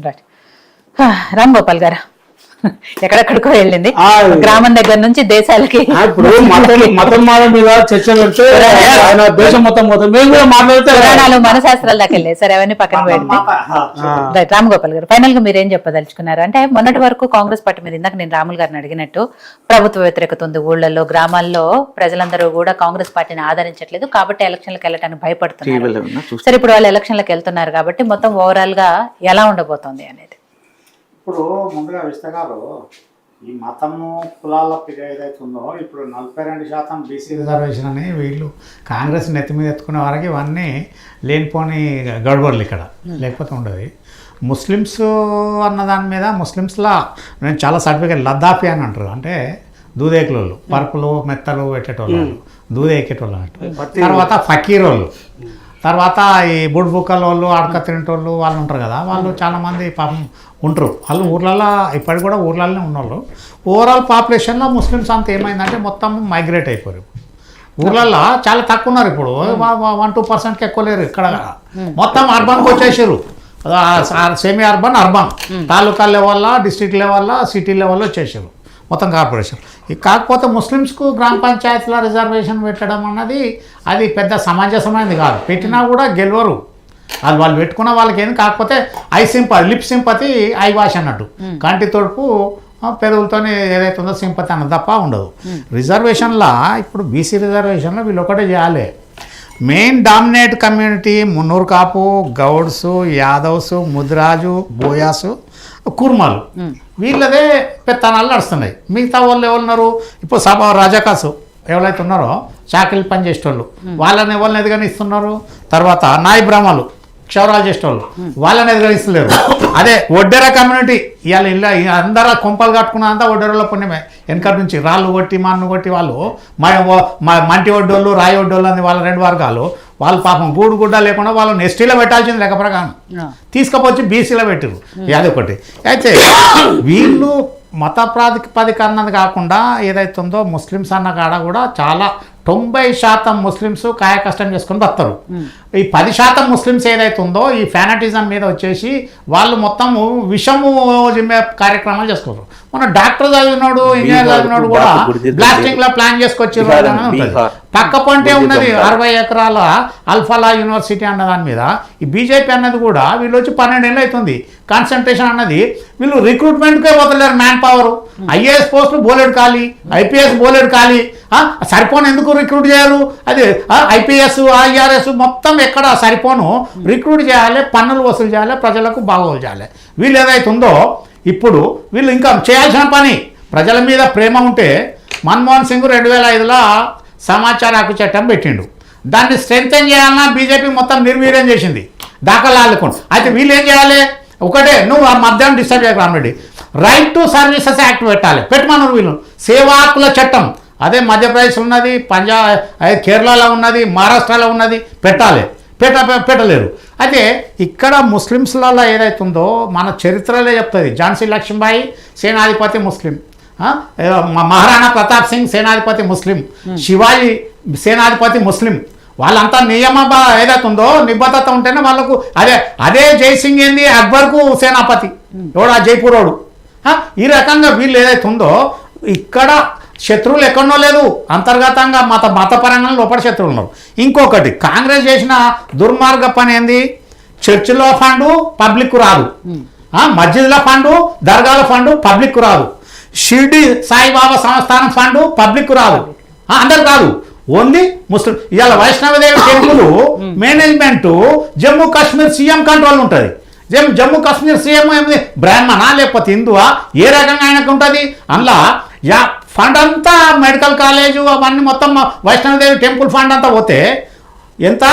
Right. Ram Gopal గారు ఎక్కడెక్కడికో వెళ్ళింది, గ్రామం దగ్గర నుంచి దేశాలకి. ఇప్పుడు మతం మీద చర్చ పెడితే ఆయన దేశం మొత్తం మేము కూడా మాట్లాడితే పురాణాలు మనశాస్త్రాల దాకా వెళ్ళాయి. సరే అవన్నీ పక్కన పెడితే రైట్. రామ్ గోపాల్ గారు ఫైనల్ గా మీరేం చెప్పదలుచుకున్నారు? అంటే మొన్నటి వరకు కాంగ్రెస్ పార్టీ మీద ఇందాక నేను రాములు గారిని అడిగినట్టు ప్రభుత్వ వ్యతిరేకత ఉంది ఊళ్ళల్లో, గ్రామాల్లో ప్రజలందరూ కూడా కాంగ్రెస్ పార్టీని ఆదరించట్లేదు కాబట్టి ఎలక్షన్లకు వెళ్ళడానికి భయపడుతున్నారు. సరే ఇప్పుడు వాళ్ళు ఎలక్షన్లకు వెళ్తున్నారు కాబట్టి మొత్తం ఓవరాల్ గా ఎలా ఉండబోతోంది అనేది? ఇప్పుడు ముందుగా విస్తగారు ఈ మతము కులాల ఏదైతే ఉందో ఇప్పుడు 42% బీసీ రిజర్వేషన్ అని వీళ్ళు కాంగ్రెస్ నెత్తి మీద ఎత్తుకునే వారికి ఇవన్నీ లేనిపోని గడబడలు ఇక్కడ లేకపోతే ఉండదు. ముస్లిమ్స్ అన్న దాని మీద ముస్లిమ్స్లా నేను చాలా సర్టిఫికేట్ లద్దాఫీ అని అంటారు, అంటే దూదేకులోళ్ళు పరుపులు మెత్తలు పెట్టేటోళ్ళు దూదే ఎక్కేటోళ్ళు అన్నట్టు. తర్వాత ఫకీర్ వాళ్ళు, తర్వాత ఈ బుడ్బుక్కల వాళ్ళు అడక తినేటోళ్ళు వాళ్ళు ఉంటారు కదా, వాళ్ళు చాలామంది పాపం ఉంటారు. వాళ్ళు ఊర్లలో ఇప్పటికి కూడా ఊర్లలోనే ఉన్నోళ్ళు. ఓవరాల్ పాపులేషన్లో ముస్లిమ్స్ అంతా ఏమైందంటే మొత్తం మైగ్రేట్ అయిపోయారు. ఊర్లల్లో చాలా తక్కువ ఉన్నారు ఇప్పుడు, 1-2% ఎక్కువ లేరు. ఇక్కడ మొత్తం అర్బన్కి వచ్చేసారు, సెమీ అర్బన్ అర్బన్ తాలూకా లెవెల్లో డిస్ట్రిక్ట్ లెవెల్లో సిటీ లెవెల్లో వచ్చేసారు మొత్తం కార్పొరేషన్. కాకపోతే ముస్లిమ్స్కు గ్రామ పంచాయతీలో రిజర్వేషన్ పెట్టడం అన్నది అది పెద్ద సమంజసమైనది కాదు. పెట్టినా కూడా గెలవరు, అది వాళ్ళు పెట్టుకున్న వాళ్ళకి ఏంది. కాకపోతే లిప్ సింపతి ఐ వాష్ అన్నట్టు, కంటి తొడుపు పెరుగులతోనే ఏదైతే ఉందో సింపతి అన్నది తప్ప ఉండదు. రిజర్వేషన్లో ఇప్పుడు బీసీ రిజర్వేషన్లో వీళ్ళు ఒకటే చేయాలి. Main dominate community Munnuru Kapu, Gouds, Yadavs, Mudiraju, Boaz, కుర్మాలు, వీళ్ళదే పెత్తనాలు నడుస్తున్నాయి. మిగతా వాళ్ళు ఎవరున్నారు ఇప్పుడు రజకాసు ఎవరైతే ఉన్నారో చాకిలి పని చేసేటోళ్ళు వాళ్ళని ఎవరిని ఎదుగనిస్తున్నారు. తర్వాత నాయి బ్రాహ్మలు క్షౌరాలు చేసేటోళ్ళు వాళ్ళని ఎదుగనిస్తలేరు. అదే ఒడ్డెర కమ్యూనిటీ ఇవాళ ఇల్లు అందరూ కొంపలు కట్టుకున్నంతా ఒడ్డెరలో పుణ్యమే. వెనకటి నుంచి రాళ్ళు కొట్టి మన్ను కొట్టి వాళ్ళు మంటి ఒడ్డోళ్ళు రాయి ఒడ్డోళ్ళు అని వాళ్ళ 2 వర్గాలు. వాళ్ళు పాపం గూడు గుడ్డ లేకుండా వాళ్ళని ఎస్టీలో పెట్టాల్సింది లెక్క ప్రకారం తీసుకపోచ్చి బీసీలో పెట్టారు. అదొకటి. అయితే వీళ్ళు మత ప్రాతిపదిక అన్నది కాకుండా ఏదైతే ఉందో ముస్లిమ్స్ అన్న కాడ కూడా చాలా 90% ముస్లిమ్స్ కాయ కష్టం చేసుకొని బతారు. ఈ 10% ముస్లిమ్స్ ఏదైతే ఉందో ఈ ఫ్యానటిజం మీద వచ్చేసి వాళ్ళు మొత్తము విషము జిమ్మే కార్యక్రమాలు చేసుకుంటారు. మన డాక్టర్ చదివినాడు, ఇంజనీర్ చదివినాడు కూడా బ్లాస్టింగ్ లో ప్లాన్ చేసుకొచ్చారు ఉంటుంది. పక్క పంటే ఉన్నది 60 ఎకరాల అల్ఫాలా యూనివర్సిటీ అన్న దాని మీద ఈ బీజేపీ అన్నది కూడా వీళ్ళు వచ్చి 12 ఏళ్ళు అవుతుంది. కాన్సన్ట్రేషన్ అన్నది వీళ్ళు రిక్రూట్మెంట్కే పోతలేరు. మ్యాన్ పవర్ ఐఏఎస్ పోస్టులు బోలెడు ఖాళీ, ఐపీఎస్ బోలెడు ఖాళీ, సరిపోను ఎందుకు రిక్రూట్ చేయరు? అది ఐపీఎస్ ఐఆర్ఎస్ మొత్తం ఎక్కడ సరిపోను రిక్రూట్ చేయాలి, పన్నులు వసూలు చేయాలి, ప్రజలకు బాగోలు చేయాలి. వీళ్ళు ఏదైతే ఉందో ఇప్పుడు వీళ్ళు ఇంకా చేయాల్సిన పని ప్రజల మీద ప్రేమ ఉంటే మన్మోహన్ సింగ్ 2005లో సమాచార హక్కు చట్టం పెట్టిండు. దాన్ని స్ట్రెంగ్తెన్ చేయాలన్నా బీజేపీ మొత్తం నిర్వీర్యం చేసింది దాఖలాలకు. అయితే వీళ్ళు ఏం చేయాలి? ఒకటే, నువ్వు ఆ మధ్యాహ్నం డిస్టర్బ్ చేయకు Rama Reddy, right to services act పెట్టాలి. పెట్టమన్నారు వీళ్ళు. సేవా హక్కుల చట్టం అదే మధ్యప్రదేశ్ ఉన్నది, కేరళలో ఉన్నది, మహారాష్ట్రలో ఉన్నది, పెట్టాలి. పెట్టలేరు. అయితే ఇక్కడ ముస్లిమ్స్లలో ఏదైతే ఉందో మన చరిత్రలో చెప్తుంది. ఝాన్సీ లక్ష్మీబాయి సేనాధిపతి ముస్లిం, మహారాణా ప్రతాప్ సింగ్ సేనాధిపతి ముస్లిం, శివాజీ సేనాధిపతి ముస్లిం. వాళ్ళంతా ఏదైతే ఉందో నిబద్ధత ఉంటేనే వాళ్ళకు అదే జైసింగ్ ఏంది అక్బర్కు సేనాపతి ఎవడు, ఆ జైపూరోడు. ఈ రకంగా వీళ్ళు ఏదైతే ఉందో ఇక్కడ శత్రువులు ఎక్కడనో లేదు, అంతర్గతంగా మతపరంగా లోపల శత్రువులు ఉన్నారు. ఇంకొకటి కాంగ్రెస్ చేసిన దుర్మార్గ పని ఏంది? చర్చిలో ఫండు పబ్లిక్ రాదు, మస్జిద్ల ఫండు దర్గాల ఫండు పబ్లిక్ రాదు, షిర్డీ సాయిబాబా సంస్థానం ఫండు పబ్లిక్ రాదు, అందరు కాదు, ఓన్లీ ముస్లిం. ఇవాళ Vaishno Devi temple management Jammu Kashmir CM control ఉంటుంది. జమ్మూ కాశ్మీర్ సీఎం ఏమిది బ్రాహ్మణా లేకపోతే హిందువా? ఏ రకంగా ఆయనకు ఉంటుంది? అందులో ఫండ్ అంతా మెడికల్ కాలేజు అవన్నీ మొత్తం వైష్ణవదేవి టెంపుల్ ఫండ్ అంతా పోతే ఎంత?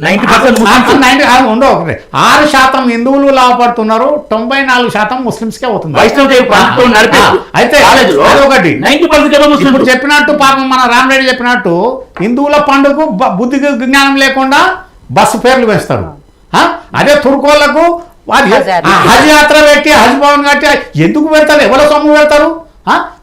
90% ఉండవు. 6% హిందువులు లాభపడుతున్నారు, 94% ముస్లిమ్స్కే అవుతుంది. అయితే అదొకటి. ఇప్పుడు చెప్పినట్టు పాపం మన రామరెడ్డి చెప్పినట్టు హిందువుల పండుగ బుద్ధి జ్ఞానం లేకుండా బస్సు పేర్లు వేస్తారు. అదే తుర్కోళ్లకు హజ్ యాత్ర పెట్టి హజ్ భవన్ కట్టి ఎందుకు పెడతారు? ఎవరో సొమ్ము పెడతారు?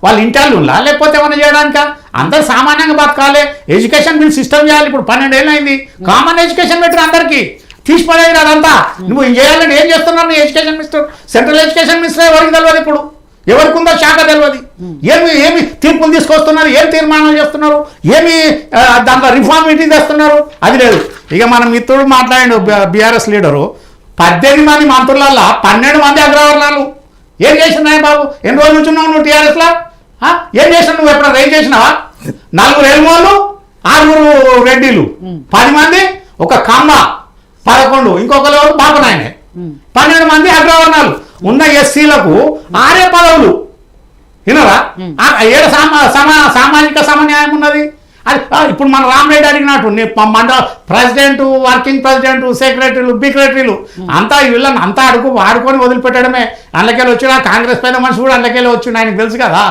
వాళ్ళు ఇంటాళ్ళు లేకపోతే ఏమైనా చేయడానికా? అందరు సామాన్యంగా బతకాలి. ఎడ్యుకేషన్ బిల్ సిస్టమ్ చేయాలి. ఇప్పుడు 12 ఏళ్ళు అయింది, కామన్ ఎడ్యుకేషన్ పెట్టారు అందరికీ. తీసి పడేది అదంతా. నువ్వు చేయాలని ఏం చేస్తున్నావు? నువ్వు education minister, central education minister ఎవరికి తెలియదు, ఇప్పుడు ఎవరికి ఉందో శాఖ తెలియదు. ఏమి తీర్పులు తీసుకొస్తున్నారు, ఏం తీర్మానాలు చేస్తున్నారు, ఏమి దాంట్లో రిఫార్మ్ మీటింగ్ చేస్తున్నారు, అది లేదు. ఇక మన మిత్రుడు మాట్లాడిండు బీఆర్ఎస్ లీడరు, 18 మంది మంత్రులల్లా 12 మంది అగ్రవర్ణాలు. ఏం చేసినాయి బాబు? ఎన్ని రోజులు నుంచున్నావు నువ్వు టీఆర్ఎస్లో? ఏం చేసినావు నువ్వు? ఎప్పుడైనా రేం చేసినావా? 4 ఎల్మోళ్ళు, 6 రెడ్డిలు, 10 మంది, ఒక కమ్మ 11, ఇంకొకరు ఎవరు బాబునాయనే, 12 మంది అగ్రవర్ణాలు. ఉన్న ఎస్సీలకు 6 పదవులు. వినరా? ఏడు సామాజిక సమన్యాయం ఉన్నది. అది ఇప్పుడు మన రామరెడ్డి అడిగినట్టు మండల ప్రెసిడెంట్, వర్కింగ్ ప్రెసిడెంట్, సెక్రటరీలు, బిక్రటరీలు అంతా వీళ్ళని అంతా వాడుకొని వదిలిపెట్టడమే. అందులోకెళ్ళి వచ్చిన కాంగ్రెస్ పైన మనిషి కూడా అందులోకెళ్ళి వచ్చిండు, ఆయనకు తెలుసు కదా.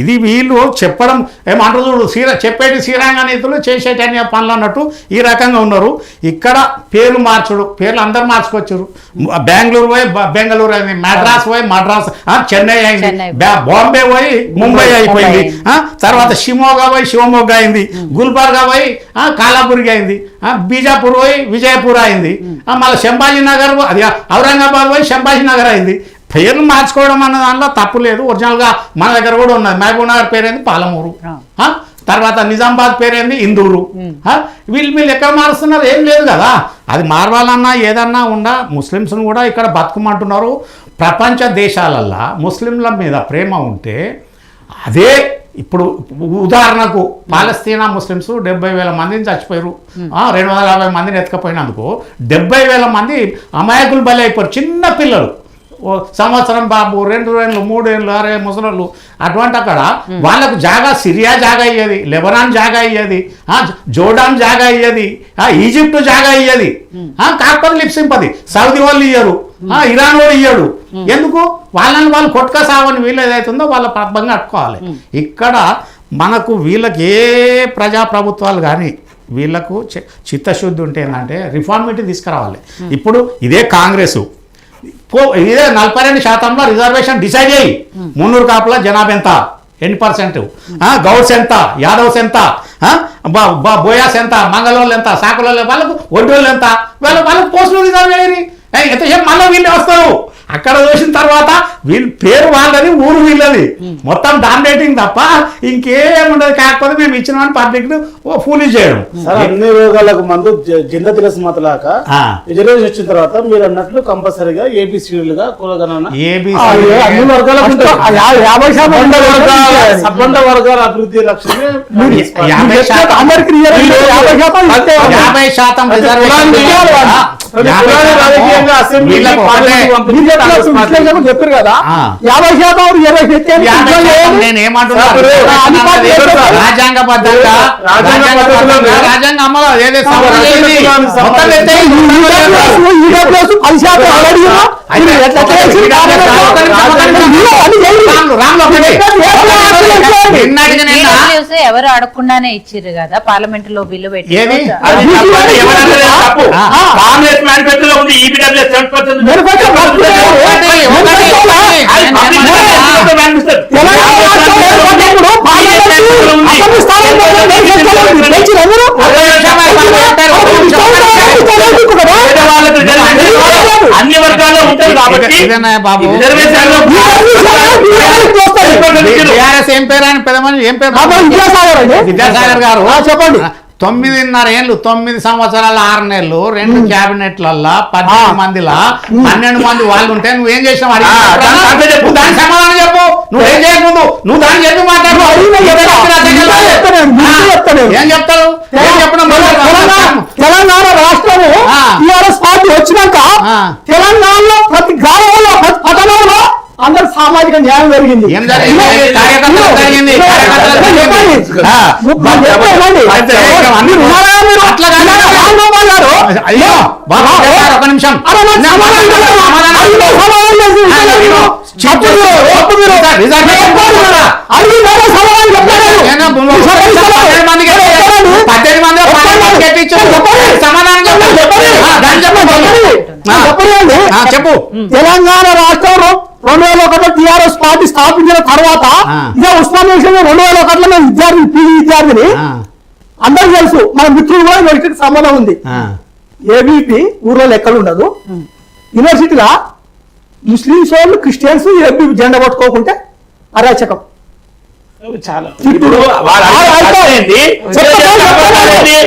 ఇది వీళ్ళు చెప్పడం ఏమంటారు చూడు, చెప్పేటి శ్రీరంగ నీతులు చేసేటి అనే పనులు అన్నట్టు ఈ రకంగా ఉన్నారు. ఇక్కడ పేర్లు మార్చుడు, పేర్లు అందరు మార్చుకొచ్చారు. బెంగళూరు పోయి బెంగళూరు అయింది, మద్రాస్ పోయి మద్రాస్, చెన్నై అయింది, బాంబే పోయి ముంబై అయిపోయింది, తర్వాత షిమోగా పోయి శివమొగ్గ అయింది, గుల్బర్గా పోయి కాలాపూర్కి అయింది, బీజాపూర్ పోయి విజయపూర్ అయింది, మళ్ళీ శంభాజీనగర్, అది ఔరంగాబాద్ పోయి శంభాజీనగర్ అయింది. పేర్లు మార్చుకోవడం అన్న దాంట్లో తప్పు లేదు. ఒరిజినల్గా మన దగ్గర కూడా ఉన్నది. మహబూబ్ నగర్ పేరేంది పాలమూరు, తర్వాత నిజామాబాద్ పేరేంది ఇందూరు. వీళ్ళు ఎక్కడ మారుస్తున్నారు? ఏం లేదు కదా. అది మారవాలన్నా ఏదన్నా ఉండా ముస్లిమ్స్ను కూడా ఇక్కడ బతుకమంటున్నారు. ప్రపంచ దేశాలల్లో ముస్లింల మీద ప్రేమ ఉంటే అదే. ఇప్పుడు ఉదాహరణకు పాలస్తీనా ముస్లిమ్స్ 70,000 మందిని చచ్చిపోయారు, 250 మందిని ఎత్తుకపోయినందుకు 70,000 మంది అమాయకులు బలి అయిపోయారు. చిన్న పిల్లలు, సంవత్సరం బాబు, 2 ఏళ్ళు, 3 ఏళ్ళు, 6 ముసలోళ్ళు. అటువంటి అక్కడ వాళ్ళకు జాగా, సిరియా జాగా అయ్యేది, లెబనాన్ జాగా అయ్యేది, జోర్డాన్ జాగా అయ్యేది, ఈజిప్ట్ జాగా అయ్యేది. కాకపోతే లిప్సింపది సౌదీ వాళ్ళు ఇయ్యరు, ఇరాన్ వాళ్ళు ఇయ్యడు. ఎందుకు? వాళ్ళని వాళ్ళు కొట్టుక సావని వీళ్ళు ఏదైతుందో వాళ్ళ పబ్బంగా అట్టుకోవాలి. ఇక్కడ మనకు వీళ్ళకి ఏ ప్రజాప్రభుత్వాలు కానీ వీళ్ళకు చిత్తశుద్ధి ఉంటే ఏంటంటే రిఫార్మిటీ తీసుకురావాలి. ఇప్పుడు ఇదే కాంగ్రెస్ ఇదే 42% రిజర్వేషన్ డిసైడ్ అయ్యి 300 కాపుల జనాభా ఎంత, 8%, గౌడ్స్ ఎంత, యాదవ్స్ ఎంత, బోయాస్ ఎంత, మంగళోళ్ళు ఎంత, సాకులోళ్ళు, వాళ్ళకు ఒడ్డోళ్ళు ఎంత, వాళ్ళకు పోస్టులు రిజర్వ్ అయ్యి ఎంతసేపు మళ్ళీ వీళ్ళే వస్తారు. అక్కడ చూసిన తర్వాత వీళ్ళు పేరు వాళ్ళది, ఊరు వీళ్ళది, మొత్తం డామినేటింగ్ తప్ప ఇంకేముండదు. కాకపోతే మేము ఇచ్చినామని పబ్లిక్ ఫూలిష్ చేయడం. అన్ని రోగాలకు మందు జింద తిరస్ మతలాక రిజర్వేషన్ వచ్చిన తర్వాత మీరు అన్నట్లు కంపల్సరీగా ఏబిసిలుగా కులగణన అన్ని వర్గాలకు సబ్బండ వర్గాల అభివృద్ధి లక్ష్యమే 50% చెప్పారు కదా 50% రాజ్యాంగబద్ధంగా రాజ్యాంగ అమలు ఎవరు అడగకుండానే ఇచ్చిర్రు కదా పార్లమెంట్ లో బిల్లు పెట్టి. కాంగ్రెస్ మేనిఫెస్టోలో ఉంది ఈబీడబ్ల్యూఎస్ 7%. అన్ని వర్గాల్లో ఉంటారు కాబట్టి ఏం పేరు ఆయన పెద్ద మనిషి ఏం పేరు? విద్యాసాగర్ గారు. చెప్పండి. 9.5 ఏళ్ళు, 9 సంవత్సరాల 6 నెలలు, 2 క్యాబినెట్లల్లో 18 మందిలా 12 మంది వాళ్ళు ఉంటే నువ్వేం చేసినావు? దాని సమాధానం చెప్పు. నువ్వేం చేయకముందు నువ్వు దాన్ని చెప్పి మాట్లాడు. ఏం చెప్తారు? తెలంగాణ రాష్ట్రము టీఆర్ఎస్ పార్టీ వచ్చినాక తెలంగాణలో ప్రతి గ్రామంలో, ప్రతి పట్టణంలో అందరూ సామాజిక న్యాయం జరిగింది. ఒక నిమిషం చెప్పు. తెలంగాణ రాష్ట్రంలో 2001 టీఆర్ఎస్ పార్టీ స్థాపించిన తర్వాత ఇదే ఉస్మానియా 2001లో మేము విద్యార్థిని అందరికి తెలుసు. మన మిత్రులు కూడా వ్యక్తికి సంబంధం ఉంది. ఏబీపీ ఊర్లో ఎక్కడ ఉండదు. యూనివర్సిటీలో ముస్లింస్ వాళ్ళు క్రిస్టియన్స్ ఏబీపీ జెండా పట్టుకోకుంటే అరాచకం. చాలా ఇప్పుడు వాళ్ళ ఏంటి?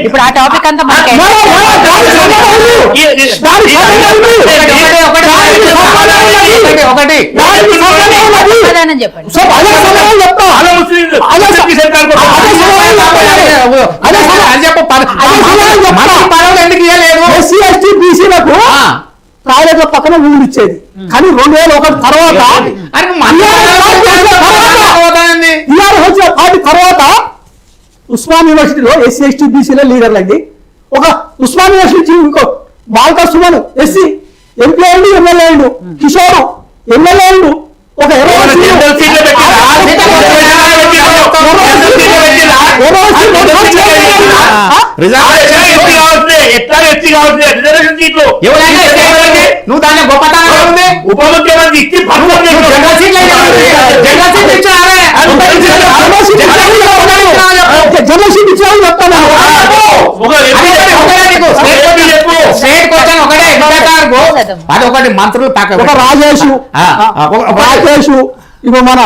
ఇప్పుడు ఆ టాపిక్ అంతా మనకి ఒకటి సమాధానం చెప్పండి. ఎందుకు ఇవ్వలేదు? ఎస్సీ ఎస్టీ బీసీలకు టాయిలెట్ల పక్కన ఊళ్ళు ఇచ్చేది, కానీ 2001 తర్వాత వచ్చిన పార్టీ తర్వాత ఉస్మాన్ యూనివర్సిటీలో ఎస్సీ ఎస్టీ బీసీలో లీడర్లు అండి. ఒక ఉస్మాన్ యూనివర్సిటీ ఇంకో బాల్కా సుమన్ ఎస్సీ ఎంపీ అయ్యిండు, ఎమ్మెల్యే అయ్యిండు. కిషోర్ ఎమ్మెల్యే అయ్యిండు. ఒక నువ్వు దాన్ని గొప్పతనం ఉంది. ఉప ముఖ్యమంత్రి ఇచ్చి జనరల్ ఇచ్చిన చెప్తాను. అదొకటి మంత్రులు ఒక రాజేష్ ఇప్పుడు మన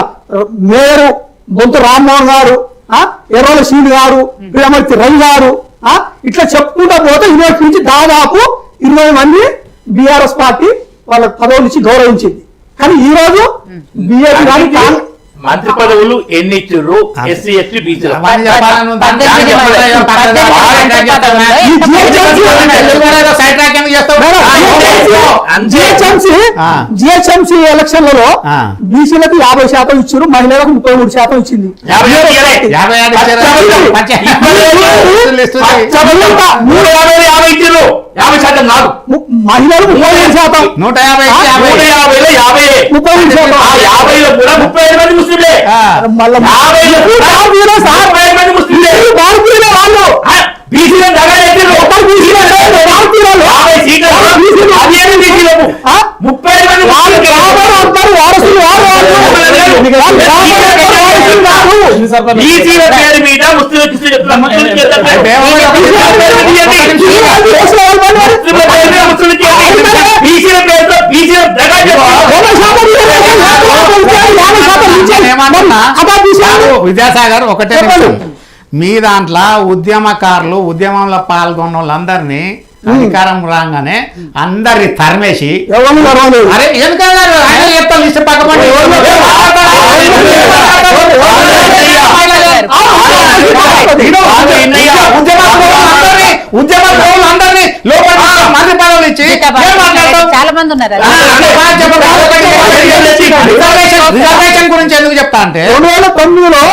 మేయరు బొంతు రామ్మోహన్ గారు, ఎర్రల శ్రీని గారు, వీరమర్తి రవి గారు, ఇట్లా చెప్పుకుంటా పోతే యూనివర్సిటీ నుంచి దాదాపు 20 మంది బీఆర్ఎస్ పార్టీ వాళ్ళ పదవులు ఇచ్చి గౌరవించింది. కానీ ఈ రోజు బీజేపీ కానీ మంత్రి పదవులు ఎన్ని ఇచ్చారు? ఎస్సీ ఎస్టీ బీసీ జిహెచ్ఎంసీ ఎలక్షన్లలో బీసీలకు 50% ఇచ్చారు, మహిళలకు 33% ఇచ్చింది. మహిళలు 35%, 35 మంది ముస్లింలే. బీసీలో బీసీల పేరు మీద విద్యాసాగర్ ఒకటే మీ దాంట్లో ఉద్యమకారులు ఉద్యమంలో పాల్గొన్న వాళ్ళందరినీ అధికారం రాగానే అందరి తరిమేసి అరే ఎందుకంటే చెప్తాం లిస్ట్ పక్కపడి ఉద్యమందరినీ లోపల మంత్రి పదవులు ఇచ్చి చాలా మంది ఉన్నారు. రిజర్వేషన్ గురించి ఎందుకు చెప్తా అంటే 2009లో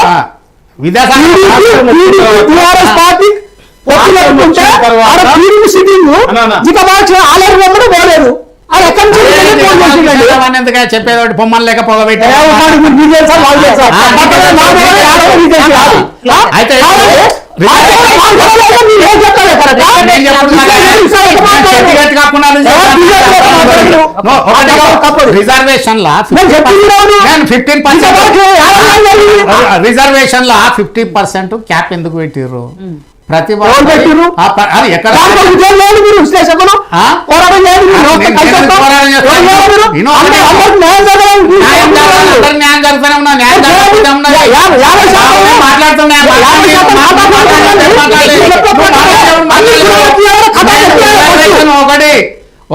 చెప్పేది బొమ్మలు లేక పొగబెట్టి అయితే రిజర్వేషన్ లా 50% క్యాప్ ఎందుకు పెట్టిర్రు? ప్రతి అది ఎక్కడ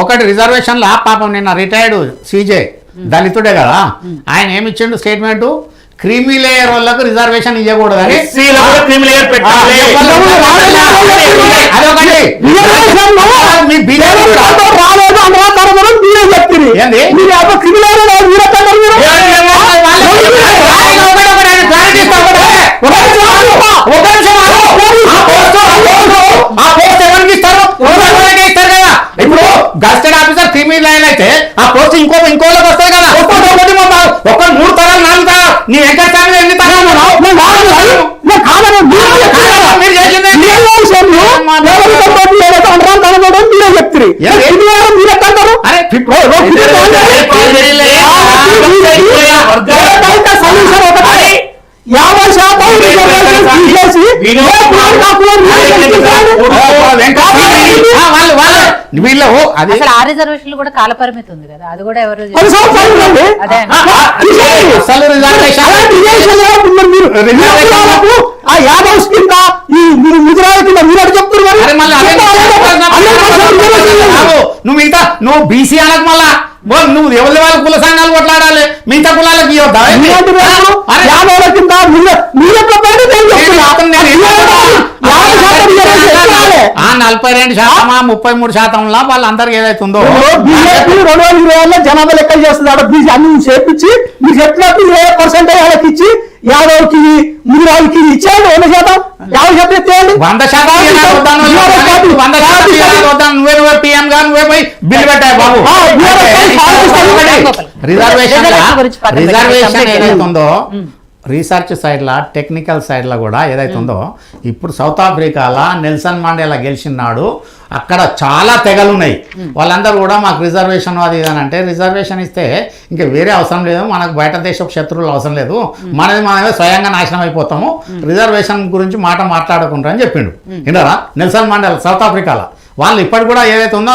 ఒకటి రిజర్వేషన్ లా పాపం నిన్న రిటైర్డ్ సీజే దళితుడే కదా, ఆయన ఏమిచ్చిండు స్టేట్మెంట్, క్రీమీ లేయర్ వాళ్ళకు రిజర్వేషన్ ఇవ్వకూడదని. ఇప్పుడు గస్టెడ్ ఆఫీసర్ క్రీమీ లైన్ అయితే ఆ పోస్ట్ ఇంకోళ్ళకి వస్తాయి కదా, ఒక 3 తరాలు 4 తరాలు నీ వెంకట ఫ్యామిలీ ఎన్ని తరాలు వీళ్ళు అది అసలు ఆ రిజర్వేషన్లు కూడా కాల పరిమితి ఉంది కదా, అది కూడా ఎవరు 10 సంవత్సరాలు ఉందండి. అదే అసలు రిజర్వేషన్ అలాంటి రిజర్వేషన్ లేకపోతే మరి మీరు కులాలకు ఆ యాదవ్ కింద ఈ మీరు ముదిరాజు కింద మీరు అటు చెప్తున్నారు అరే మళ్ళీ అదే నువ్వు మిగతా నువ్వు బీసీ అనకు మళ్ళా నువ్వు ఎవరి వాళ్ళ కుల సంఘాలు కొట్లాడాలి, మిగతా కులాలకు ఇవ్వద్దా? యాదవుల కింద మీరే చెప్పండి, నేను చెప్తున్నా. 42% 33%లా వాళ్ళందరికీ ఏదైతుందో బీజేపీ 2020 జనాభా లెక్కలు చేస్తున్నాడు. బీజీ అన్ని చేపించి మీరు చెప్పినట్టు 20% వాళ్ళకి ఇచ్చి యాదవ్కి ముదిరాజుకి ఇచ్చేయండి 100%, 50% ఎత్తేయండి. 100% నువ్వే పిఎం గా నువ్వే పోయి బిల్లు పెట్టాయి బాబు. రిజర్వేషన్ ఏదైతుందో రీసెర్చ్ సైడ్లా టెక్నికల్ సైడ్లో కూడా ఏదైతుందో ఇప్పుడు సౌత్ ఆఫ్రికాలో నెల్సన్ మాండేలా గెలిచినాడు, అక్కడ చాలా తెగలు ఉన్నాయి. వాళ్ళందరూ కూడా మాకు రిజర్వేషన్ అది ఇదని అంటే రిజర్వేషన్ ఇస్తే ఇంకా వేరే అవసరం లేదు, మనకు బయట దేశపు శత్రువులు అవసరం లేదు, మనమే స్వయంగా నాశనం అయిపోతాము, రిజర్వేషన్ గురించి మాట్లాడకుండా అని చెప్పిండు. విన్నారా? నెల్సన్ మాండేలా సౌత్ ఆఫ్రికాలో వాళ్ళు ఇప్పటికి కూడా ఏదైతే ఉందో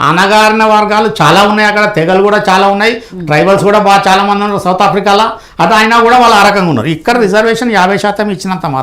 అణగారిన వర్గాలు చాలా ఉన్నాయి, అక్కడ తెగలు కూడా చాలా ఉన్నాయి, ట్రైబల్స్ కూడా చాలా మంది ఉన్నారు సౌత్ ఆఫ్రికాలో. అది అయినా కూడా వాళ్ళు ఆ రకంగా ఉన్నారు. ఇక్కడ రిజర్వేషన్ 50% ఇచ్చినంత మాత్రం